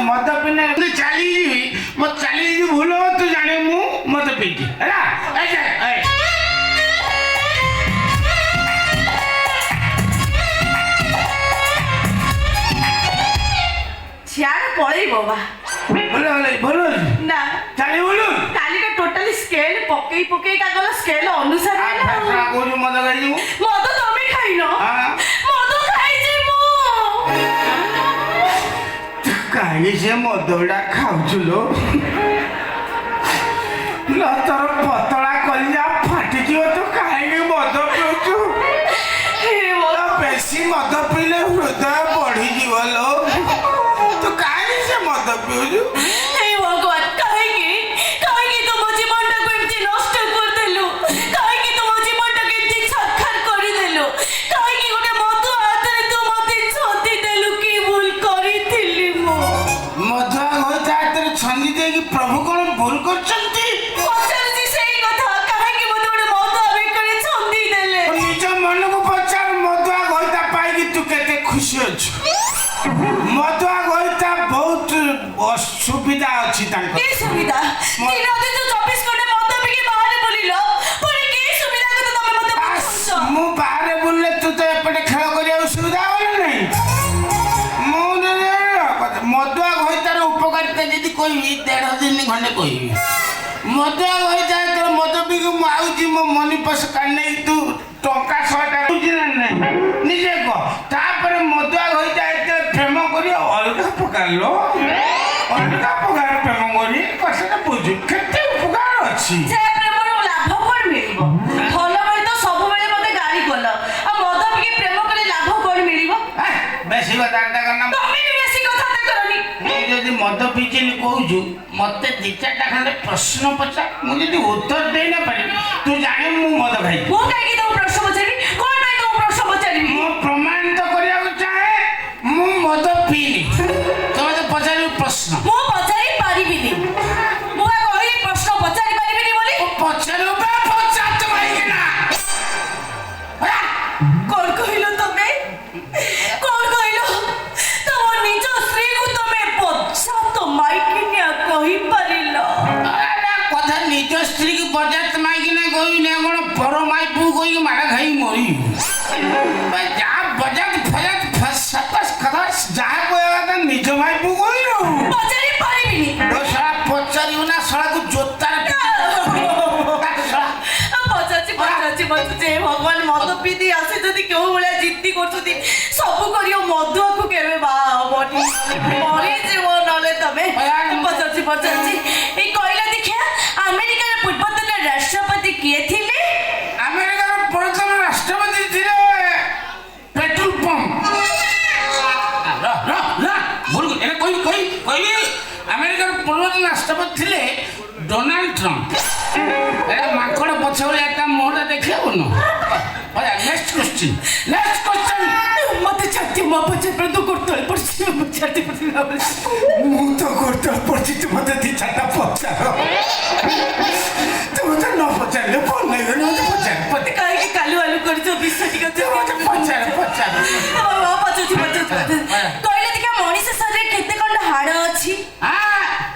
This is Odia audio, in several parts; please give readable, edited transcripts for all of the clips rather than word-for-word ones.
मत पिने चली मत चली भूल तू जाने मु मत पीटी है सियार पड़े बाबा बोलो ना चली बोलो काली का टोटली स्केल पकई पकई का गला स्केल अनुसार है ना को जो मद खाई मद तमे खाइनो मद खाइजी मु काहे से मदड़ा खाउछुलो लतर पतला कलिया फाटी जियो तो काहे मद पिउछु हे बोला बेसी मद पीले हृदय बढ़ी जीवलो तो काहे से मद पिउछु हे भगवान काहे की तुम जीवन को इतनी नष्ट कर देलु काहे की तुम जीवन को इतनी छक्कर कर देलु काहे की गोटे मधु हाथ तू मते छंदी देलु की भूल करी थिली मो मधुआ होता तेरे छंदी दे कि प्रभु कौन भूल करचंती पचारजी सही कथा काहे की मते गोटे मधु आवे करे छंदी देले निज मन को पचार मधुआ होता पाई कि तू केते खुशी अछु मधुआ होता बहुत सुविधा अछि तांको की सुविधा दिन रात जो 24 घंटे मत पी के बाहर बुलिलो पुरी की सुविधा को तो तमे मते पूछो मु बाहर बुलले तू तो एपटे खेल करिया सुविधा होला नहीं मु मधुआ होतार उपकारिता यदि कोई 1.5 दिन घंटे कोई मधुआ होता तो मद पी के मु आउची मो मनी पस काने तू टंका 100 टा बुझिना नहीं निजे को तापर मधुआ होता एते प्रेम करी अलगा पकालो अलगा पकार प्रेम करी कसना बुझु केते उपकार अछि से प्रेम रो लाभ कोन मिलिबो भलो बेले तो सब बेले मते गाड़ी कोल आ मद पी के प्रेम करे लाभ कोन मिलिबो बेसी बात करना तमे भी बेसी कथा त करनी ए जदि मद पीचिनी कहूछु मते दी चारटा खंडे प्रश्न पचा मु जदि उत्तर दे ना पारी तू जाने मु मद भाई मो काहे की तो प्रश्न पचारी कोन भाई तो प्रश्न पचारी मु प्रमाण तो करिया चाहे मु मद पीनी तमे तो पचारी प्रश्न मो पचारी पारिबिनी मो कहि प्रश्न पचारी पारिबिनी बोली पचारो बा पचा तो भाई ना कोन कहिलो तमे कोन कहिलो तमो निज स्त्री को तमे पचा तो माइकिनिया कहि परिलो कथा निज स्त्री की बजात माई ना कोई ने कोन पर माई पु कोई मारा खाई मरी जा बजात फजात फसपस खलास जा कोया त निज माई पु कोई रो पचारी पारिबिनी तो साला पचारी ना साला को जोतार पचाची भगवान मद पीती आसे जदि केउ भलिया जिद्दी करछुती सब करियो मधुआ को केबे बा हबनी मरी जीवो नले तमे पचाची ए कइला देखिया अमेरिका रे पूर्वतन राष्ट्रपति किए थिले अमेरिका रो प्रथम राष्ट्रपति थिले पेट्रोल पंप रा बोल एने कोई अमेरिका रो प्रथम राष्ट्रपति थिले डोनाल्ड ट्रम्प एरा माखड़ पछले एटा मोहटा देखियो न नेक्स्ट क्वेश्चन मते छाती म पचे पर तो करतल पड़छ छाती पर मु तो करतल पड़छ तू मते दी छाता पचार तू तो न पचार ले फोन नहीं न पचार पते काहे के कालू आलू करछो बिस्सटी के पचार बाबा पचाची कइले देखा मनीष शरीर केते कंड हाड़ अछि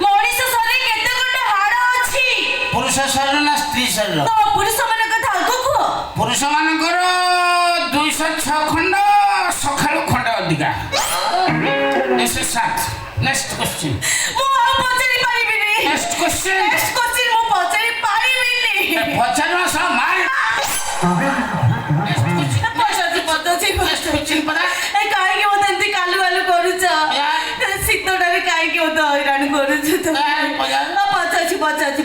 मनीष शरीर केते कंड हाड़ अछि पुरुष शरीर ना स्त्री शरीर तो पुरुष मन कथा आगो को पुरुष मानकर 206 खंड सखालु खंड अधिका 107 नेक्स्ट क्वेश्चन मो पचारी पारिबिनी नेक्स्ट क्वेश्चन मो पचारी पारिबिनी पचार सा मार पचाची क्वेश्चन पता ए काहे के मते एंती कालू आलू करूछ सितोडारे काहे के मते हैरान करूछ तो पचाची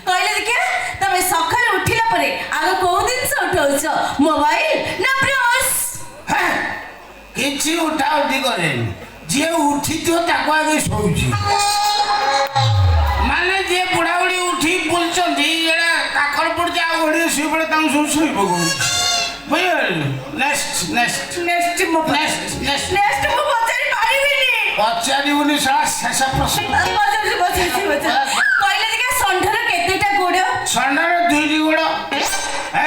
कइले देखिया तमे सखाले उठिला परे आगो को दिन से उठौछ मोबाइल ना ब्रश किछि उठा उठी करे जे उठी तो ताको आगे सोउची माने जे बुढ़ाउड़ी उठी बोलचंदी एड़ा काकर पड़ जा ओडी सुबळे तां सोई पगो भयल नेक्स्ट मो पचारी पारिबिनी पचारी उनी साला शेष प्रश्न पचाची कइले देखिया संढर केतेटा गोड़ संढर दुईटी गोड़ ए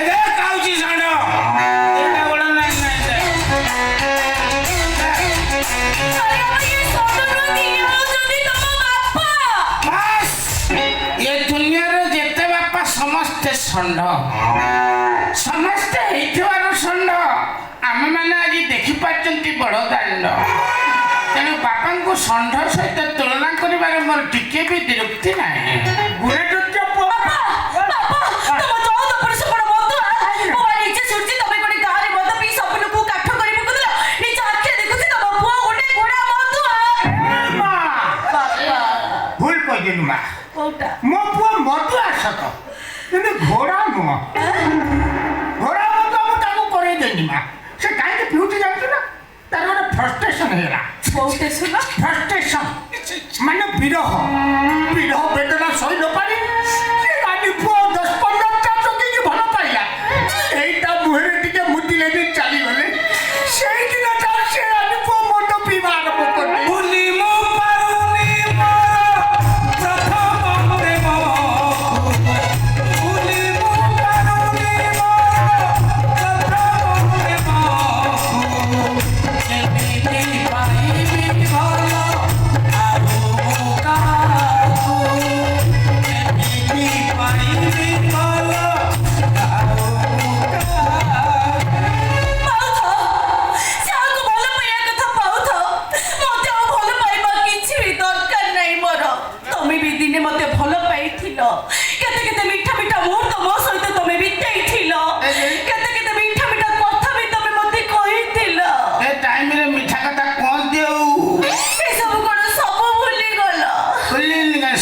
दे काउची संढ एटा गोड़ नहीं अरे ଷଣ୍ଢ ସମସ୍ତେ ହେଇଥିବାର ଷଣ୍ଢ ଆମେମାନେ ଆଜି ଦେଖିପାରୁଛନ୍ତି ବଡ଼ ଦାଣ୍ଡ ତେଣୁ ବାପାଙ୍କୁ ଷଣ୍ଢ ସହିତ ତୁଳନା କରିବାରେ ମୋର ଟିକେ ବି ବିରକ୍ତି ନାହିଁ ଭୁଲ କହିଦେଲୁ ମା ମୋ ପୁଅ ମଧୁଆ ସତ କିନ୍ତୁ ଘୋଡ଼ା ନୁହଁ ଘୋଡ଼ା ମଧୁଆ ମୁଁ ତାକୁ କରେଇ ଦେଲି ମା ସେ କାହିଁକି ପିଉଠି ଯାଉଛି ନା ତାର ଗୋଟେ ଫ୍ରଷ୍ଟ୍ରେସନ ହେଇଗଲା ଫ୍ରଷ୍ଟ୍ରେସନ ମାନେ ବିରହ ବେଦନା ସହି ନ ପାରି ସେ ରାନୀ ପୁଅ 10-15ଟା ଚକିକି ଭଲ ପାଇଲା ଏଇଟା ମୁହଁରେ ଟିକେ ମୁଦିଲେ ବି ଚାଲିଗଲେ ସେଇଦିନ ସେ ରାନୀ ପୁଅ ମଦ ପିଇବା ଆରମ୍ଭ କଲେ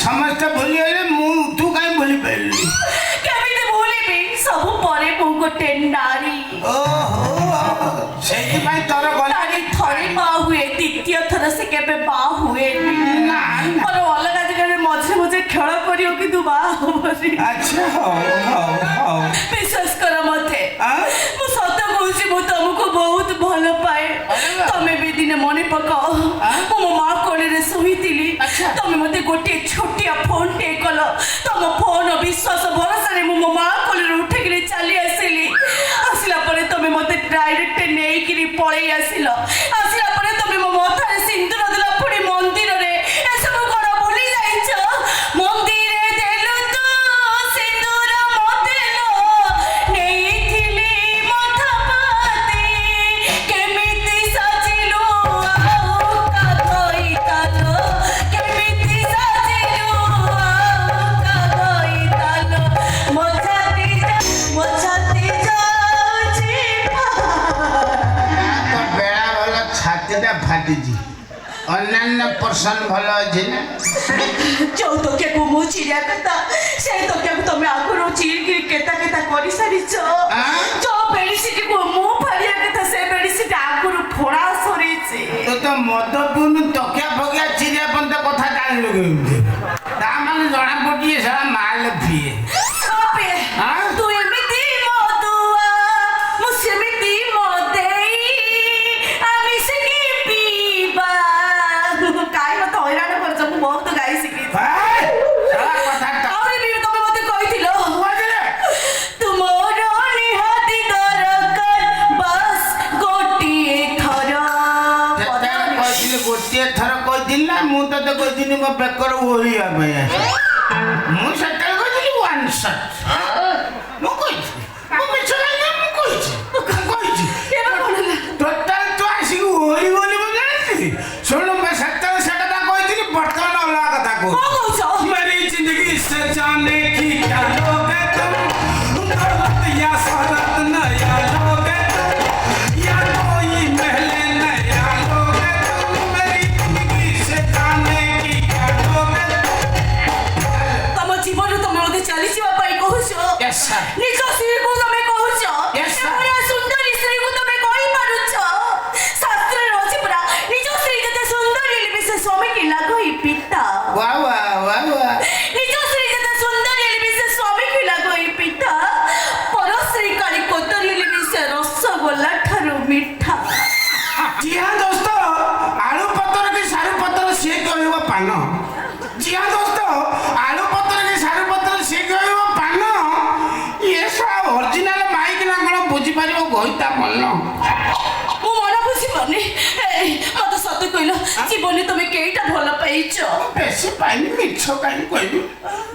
ସମସ୍ତେ ଭୁଲିଗଲେ ମୁଁ ତୁ କାହିଁ ଭୁଲି ପାରିଲି କେମିତି ଭୁଲିବି ସବୁ ପରେ ମୁଁ ଗୋଟେ ନାରୀ ସେଇଥିପାଇଁ ତୋର ନାରୀ ଥରେ ବାହା ହୁଏ ଦ୍ୱିତୀୟ ଥର ସେ କେବେ ବାହା ହୁଏନି ମୋର ଅଲଗା ଜାଗାରେ ମଝିରେ ଖେଳ କରିବ କିନ୍ତୁ ବାହା ହବନି ଆଚ୍ଛା ହଉ ବିଶ୍ୱାସ କର ମତେ ମୁଁ ସତ କହୁଛି ମୁଁ ତମକୁ ବହୁତ ଭଲ ପାଏ ତମେ ବି ଦିନେ ମନେ ପକାଅ ମୁଁ ମୋ ମା କୋଳରେ ଶୋଇଥିଲି ତମେ ମତେ ଗୋଟିଏ ଛୋଟିଆ ଫୋନଟେ କଲ ତମ ଫୋନ ବିଶ୍ୱାସ ଭରସାରେ ମୁଁ ମୋ ମା କୋଳରେ ଉଠିକିରି ଚାଲି ଆସିଲା ପରେ ତମେ ମତେ ଡାଇରେକ୍ଟ ନେଇକିରି ପଳେଇ ଆସିଲା ପରେ ତମେ ମୋ ମଥାରେ ସିନ୍ଦୁର ଦେଲ ପୁଣି ମନ୍ଦିରରେ ଏସବୁ କଣ ଭୁଲି ଯାଇଛ ମନ୍ଦିରରେ ଦେଲୁ ତୁ ସିନ୍ଦୁର ମତେ ନେଇଥିଲି ମଥା ପାତି କେମିତି ସଜିଲୁ ଆଉ କାଗଇ ତାଲ କେମିତି ସଜିଲୁ ଆଉ କାଗଇ ତାଲ ମୋ ଛାତି ଯାଉଛି ବେଳା ଭଲ ଛାତିଟା ଫାଟିଛି ଅନ୍ୟାନ୍ୟ ପର୍ସନ ଭଲ ଅଛି ନା ଯୋଉ ତକିଆକୁ ମୁଁ ଚିରିଆ କଥା ସେଇ ତକିଆକୁ ତମେ ଆଗରୁ ଚିରିକିରି କେତା କରିସାରିଛ ଯୋଉ ବେଡିସିଟକୁ ମୁଁ ଫାଡ଼ିଆ କଥା ସେ ବେଡିସିଟ ଆଗରୁ ଫୋଡ଼ା ସରିଛି ତୁ ତ ମଦ ପିଉନୁ ତକିଆ ଫକିଆ ଚିରିଆ ପର୍ଯ୍ୟନ୍ତ କଥା ଜାଣିଲୁ କେମିତି ତା ମାନେ ଜଣା ପଡିଏ ସାରା ମାଲ ପିଏ ତୁ ଏମିତି ମଦୁଆ ମୁଁ ସେମିତି ମଦେଇ ଆମେ ସେକି ପିଇବା କାଇଁ ମତେ ହଇରାଣ କରୁଛ ମୁଁ ବହୁତ ଗାଇ ଶିଖିଛି ଆହୁରି ତମେ ମତେ କହିଥିଲ ତୁମର ନିହାତି ଦରକାର ବାସ୍ ଗୋଟିଏ ଥର କହିଥିଲି ଗୋଟିଏ ଥର କହିଥିଲି ନା ମୁଁ ତତେ କହିଥିଲି ମୋ ବେକର ଓହଳିବା ପାଇଁ ମୁଁ ସେତେବେଳେ କହିଥିଲି ୱାନ୍ ସଟ୍ ମୁଁ କହିଛି ମୁଁ ମିଛ ନାହିଁ ମୁଁ କହିଛି ଟୋଟାଲ ତୁ ଆସିକି ଓହଳି ବୋଲି ମୁଁ ଜାଣିଥିଲି ଶୁଣୁ ମୁଁ ସେତେବେଳେ ସେ କଥା କହିଥିଲି ବର୍ତ୍ତମାନ ଅଲଗା କଥା କହୁଛି मेरी जिंदगी से जाने की क्या लोगे तुम दौलत या शोहरत नया लोगे तुम या कोई महले नया लोगे तुम मेरी जिंदगी से जाने की क्या लोगे ତମ ଜୀବନ ତମେ ମତେ ଚାଲିଯିବା ପାଇଁ କହୁଛ Yes, sir. ନିଜ ସ୍ତ୍ରୀକୁ ତମେ କହୁଛ Yes, sir. ଏଭଳିଆ ସୁନ୍ଦରୀ ସ୍ତ୍ରୀକୁ ତମେ କହିପାରୁଛ ଶାସ୍ତ୍ରରେ ଅଛି ପରା ନିଜ ସ୍ତ୍ରୀ ଯେତେ ସୁନ୍ଦରୀ ହେଲେ ବି ସେ ସ୍ୱାମୀକି ଲାଗୋଇ ପିତା वाह वाह वाह वाह ନିଜ ସ୍ତ୍ରୀ ଯେତେ ସୁନ୍ଦରୀ ହେଲେ ବି ସେ ସ୍ୱାମୀକି ଲାଗୋଇ ପିତା ପର ସ୍ତ୍ରୀ କାଳି କୋତରୀ ହେଲେ ବି ସେ ରସଗୋଲା ଠାରୁ ମିଠା जी हाँ दोस्तों आलू पत्तर की सारू पत्तर से कहवा पान जी हाँ दोस्तों आलू पत्तर की सारू पत्तर से कहवा पान ये सब ओरिजिनल माइक ना कौन बुझी पारिबो गईता मन ମୁଁ ମନ ବୁଝିବ ଜନି ମତେ ସତ କହିଲ ଜୀବନରେ ତମେ କେଇଟା ଭଲ ପାଇଛ? ବେଶୀ ପାଇନି, ମିଛ କାହିଁ କହିବି?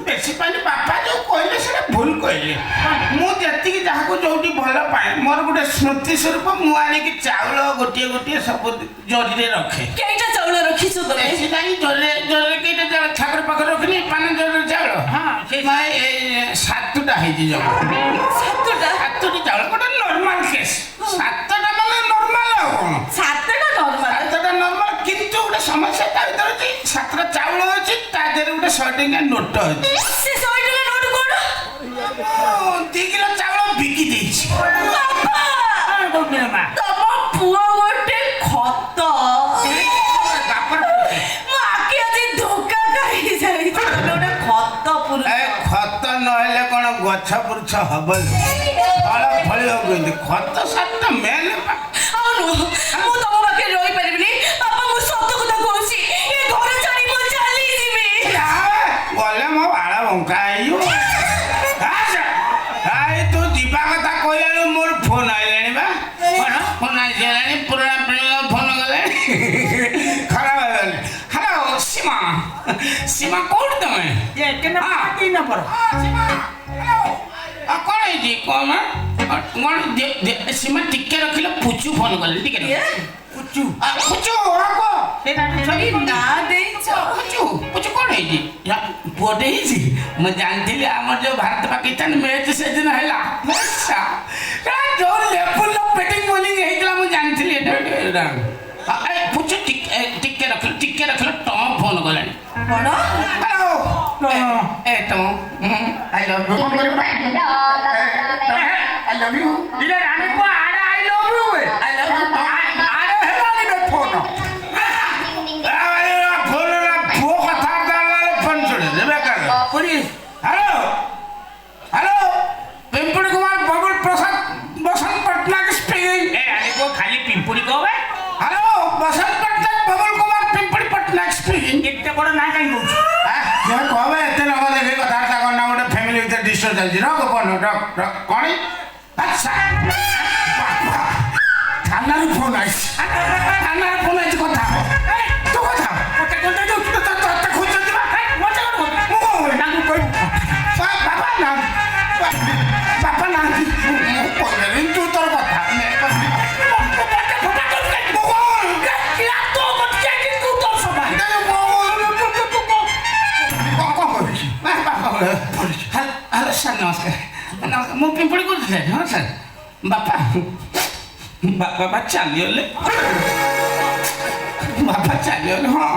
ବେଶୀ ପାଇନି, ବାପା ଯୋଉ କହିଲେ ସେଟା ଭୁଲ କହିଲେ। ମୁଁ ଯେତିକି ଯାହାକୁ ଯୋଉଠି ଭଲ ପାଏ, ମୋର ଗୋଟେ ସ୍ମୃତି ସ୍ୱରୂପ ମୁଁ ଆଣିକି ଚାଉଳ ଗୋଟିଏ ଗୋଟିଏ ସବୁ ଜରିରେ ରଖେ। କେଇଟା ଚାଉଳ ରଖିଛ ତମେ? ବେଶୀ ନାହିଁ, ଜରିରେ କେଇଟା ଚାଉଳ ଠାକୁର ପାଖରେ ରଖିନି, ପାନ ଜରିରେ ଚାଉଳ। ହଁ, ସେ 7ଟା ହେଇଛି ଜମା। 7ଟି ଚାଉଳ, ଗୋଟେ ନର୍ମାଲ କେସ୍। 7ଟା ମାନେ ନର୍ମାଲ ଆଉ କଣ? 7ଟା ନର୍ମାଲ। 7ଟା ନର୍ମାଲ, କିନ୍ତୁ ଗୋଟେ ସମସ୍ୟା ତା ଭିତରେ ଅଛି। 7ଟା ଚାଉଳ ଅଛି, ତା ଦେହରେ ଗୋଟେ 100 ଟଙ୍କା ନୋଟ ଅଛି। ସେ 100 ଟଙ୍କା ନୋଟ କଣ? 2 କିଲୋ ଚାଉଳ ବିକି ଦେଇଛି। ତମ ପୁଅ ଗୋଟେ ଖତ। ମୋ ଆଖି ଆଜି ଧୋକା ଖାଇଯାଇଛି। ତମେ ଗୋଟେ ଖତ ପୁରୁଷ। ଖତ ନହେଲେ କଣ ଗଛ ପୁରୁଷ ହବ? ଫଳ ଫଳିବ କେମିତି? ଖତ 7ଟା ମେନ୍। ମୁଁ ତମ ପାଖରେ ରହିପାରିବିନି ବାପା, ମୁଁ ସତ କଥା କହୁଛି। ଏ ଘର ଛାଡି ମୁଁ ଚାଲିଯିବି। ଗଲେ ମୋ ବାଳ ବଙ୍କା ହେଇଯିବ। ତୁ ଯିବା କଥା କହିଲାରୁ ମୋର ଫୋନ ଆଇଲାଣି ବା। ଫୋନ ଆସିଲାଣି, ପୁରୁଣା ପ୍ରେମ ଫୋନ ଗଲାଣି। ଖରାପ ହେଇଗଲାଣି। ହ୍ୟାଲୋ ସୀମା, ସୀମା କୋଉଠି ତମେ? କଣ ହେଇଛି କଣ? ସୀମା ଟିକେ ରଖିଲ, ପୁଚୁ ଫୋନ କଲେ। ଟିକେ ପୁଚୁ ନା ଦେଇଛ। ପୁଚୁ କଣ ହେଇଛି? ପୁଅଟେ ହେଇଛି। ମୁଁ ଜାଣିଥିଲି ଆମର ଯୋଉ ଭାରତ ପାକିସ୍ତାନ ମ୍ୟାଚ୍ ସେଦିନ ହେଲା, ଯୋଉ ଲେବୁଲର ବ୍ୟାଟିଂ ବୋଲିଂ ହେଇଥିଲା, ମୁଁ ଜାଣିଥିଲି ଏଇଟା। ପୁଚୁ ଟିକେ ରଖିଲ, ଟମ୍ ଫୋନ କଲାଣି। କଣ? Hello Tom, I love you. I love you. Dile Rani ko ada I love you. I love you. Ada helani be phone. Phone la pho katha dala phone chode debe kar. Police. Hello. Pimpuri Kumar Babul Prasad Basant Patnaik speaking. Ani ko khali Pimpuri ko be. Hello. Basant Patnaik Babul Kumar Pimpuri Patnaik speaking. Ette bada na kai bochu. Je ko be ette na ko dekhe katha ta ko na gote family with disturb jalji ro ko phone rock koni. আচ্ছা থানার ফোন আইছে, থানার ফোন আইছে। কথা তো কথা খুঁজে দিবা বাবা না, বাবা না কিন্তু তোর কথা হ্যালো স্যার, নমস্কার। ମୁଁ ପିମ୍ପୁଡ଼ି କହୁଥିଲି। ହଁ ସାର୍। ବାପା ଚାଲିଗଲେ। ହଁ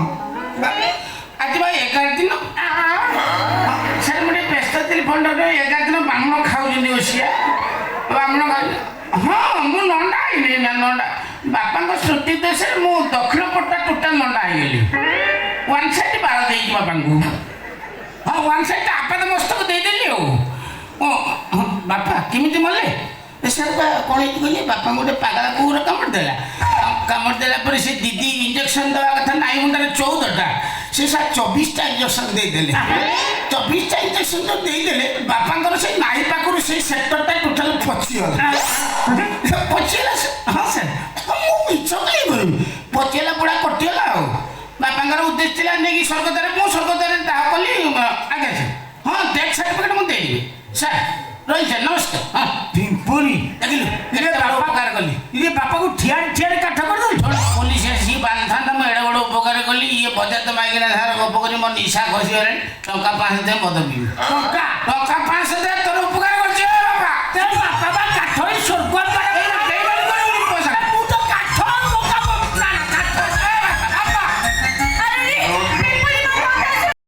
ଆଜି ଭାଇ 11 ଦିନ। ସାର୍ ମୁଁ ଟିକେ ବ୍ୟସ୍ତ ଥିଲି, ଫୋନ୍ 11 ଦିନ ବାମୁଣ ଖାଉଛନ୍ତି ଓସିଆ। ବାମୁଣ ଖାଉଛନ୍ତି। ହଁ ମୁଁ ନଣ୍ଡା ହେଇନି ନା, ନଣ୍ଡା ବାପାଙ୍କ ସ୍ମୃତି ଦେଶରେ ମୁଁ ଦକ୍ଷିଣ ପଟଟା ଟୋଟାଲ ନଣ୍ଡା ହେଇଗଲି। 1 ସାଇଡ୍ ବାଳ ଦେଇଛି ବାପାଙ୍କୁ। ହଁ 1 ସାଇଡ୍ ଆପାତ ମସ୍ତକ ଦେଇଦେଲି ଆଉ। ବାପା କେମିତି ମଲେ? ସାର୍ ବା କ'ଣ ହେଇଛି କହିଲେ, ବାପାଙ୍କୁ ଗୋଟେ ପାଗଳା କୁକୁର କାମୁଡ଼ିଦେଲା। କାମୁଡ଼ିଦେଲା ପରେ ସେ ଦିଦି ଇଞ୍ଜେକ୍ସନ୍ ଦେବା କଥା ନାଇଁ ମୁଣ୍ଡରେ 14ଟା, ସେ ସାର୍ 24ଟା ଇଞ୍ଜେକ୍ସନ୍ ଦେଇଦେଲେ। 24ଟା ଇଞ୍ଜେକ୍ସନ୍ ଯୋଉ ଦେଇଦେଲେ, ବାପାଙ୍କର ସେଇ ନାହି ପାଖରୁ ସେଇ ସେକ୍ଟରଟା ଟୋଟାଲ ପଚିଗଲା। ପଚିଗଲା। ହଁ ସାର୍, ମୁଁ ମିଛ କାହିଁ କରିବି? ପଚିଗଲା, ପୁରା କଟିଗଲା ଆଉ। ବାପାଙ୍କର ଉଦ୍ଦେଶ୍ୟ ଥିଲା ନେଇକି ସ୍ୱର୍ଗଦ୍ୱାର, ମୁଁ ସ୍ୱର୍ଗଦ୍ୱାରରେ ଦାହ କଲି। ଆଜ୍ଞା ସାର୍। ହଁ ଡେଥ୍ ସାର୍ଟିଫିକେଟ୍ ମୁଁ ଦେଇଦେବି ସାର୍। ରହିଲି ସାର୍, ନମସ୍କାର। ହଁ ପିମ୍ପୁରି ଦେଖିଲୁ ଉପକାର କଲି। ଇଏ ବାପାକୁ ଠିଆ କାଠ କରିଦେଲି। ପୋଲିସ ଆସିକି ବାନ୍ଧିଥାନ୍ତା, ମୁଁ ଏଡ଼େ ବଡ଼ ଉପକାର କଲି। ଇଏ ବଜାତ ମାଇକିନା ସାର୍ ଗପ କରି ମୋ ନିଶା ଖସିଗଲାଣି। ଟଙ୍କା 5,000 ମଦ ପିଇବି। ଟଙ୍କା 5,000 ତୋର